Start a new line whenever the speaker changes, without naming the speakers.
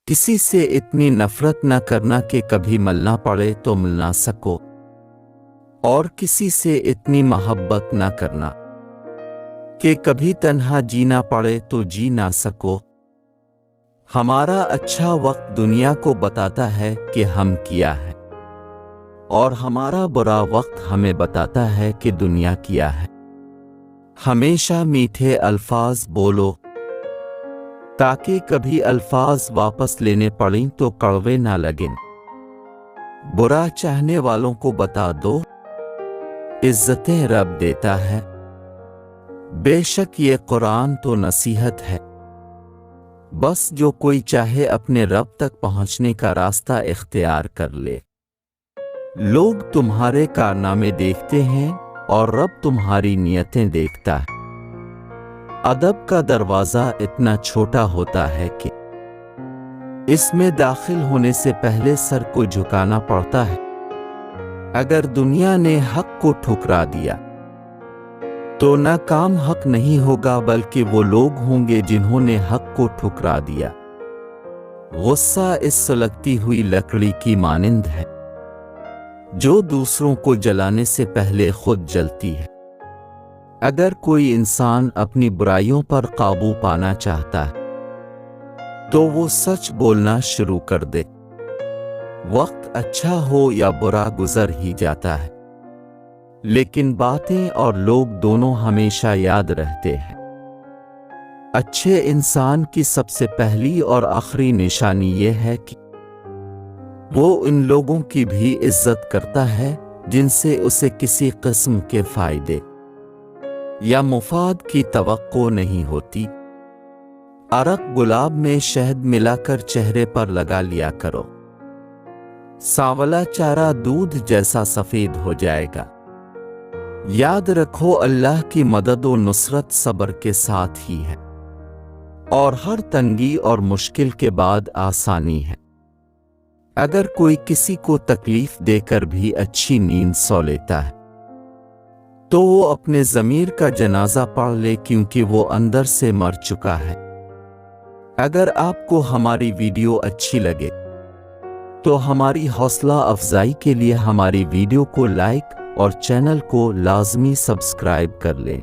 किसी से इतनी नफरत न करना कि कभी मिलना पड़े तो मिल ना सको, और किसी से इतनी मोहब्बत न करना कि कभी तन्हा जीना पड़े तो जी ना सको। हमारा अच्छा वक्त दुनिया को बताता है कि हम क्या है, और हमारा बुरा वक्त हमें बताता है कि दुनिया क्या है। हमेशा मीठे अल्फाज बोलो ताकि कभी अल्फाज वापस लेने पड़ें तो कड़वे ना लगें। बुरा चाहने वालों को बता दो इज्जतें रब देता है। बेशक ये कुरान तो नसीहत है, बस जो कोई चाहे अपने रब तक पहुंचने का रास्ता इख्तियार कर ले। लोग तुम्हारे कारनामे देखते हैं और रब तुम्हारी नियतें देखता है। अदब का दरवाज़ा इतना छोटा होता है कि इसमें दाखिल होने से पहले सर को झुकाना पड़ता है। अगर दुनिया ने हक को ठुकरा दिया तो न काम हक नहीं होगा, बल्कि वो लोग होंगे जिन्होंने हक को ठुकरा दिया। गुस्सा इस सुलगती हुई लकड़ी की मानिंद है जो दूसरों को जलाने से पहले खुद जलती है। अगर कोई इंसान अपनी बुराइयों पर काबू पाना चाहता है तो वो सच बोलना शुरू कर दे। वक्त अच्छा हो या बुरा गुजर ही जाता है, लेकिन बातें और लोग दोनों हमेशा याद रहते हैं। अच्छे इंसान की सबसे पहली और आखिरी निशानी ये है कि वो इन लोगों की भी इज्जत करता है जिनसे उसे किसी किस्म के फायदे या मुफाद की तवक्को नहीं होती। अरक गुलाब में शहद मिलाकर चेहरे पर लगा लिया करो, सांवला चारा दूध जैसा सफेद हो जाएगा। याद रखो अल्लाह की मदद और नुसरत सब्र के साथ ही है, और हर तंगी और मुश्किल के बाद आसानी है। अगर कोई किसी को तकलीफ देकर भी अच्छी नींद सो लेता है तो वो अपने ज़मीर का जनाजा पढ़ ले, क्योंकि वो अंदर से मर चुका है। अगर आपको हमारी वीडियो अच्छी लगे तो हमारी हौसला अफजाई के लिए हमारी वीडियो को लाइक और चैनल को लाजमी सब्सक्राइब कर लें।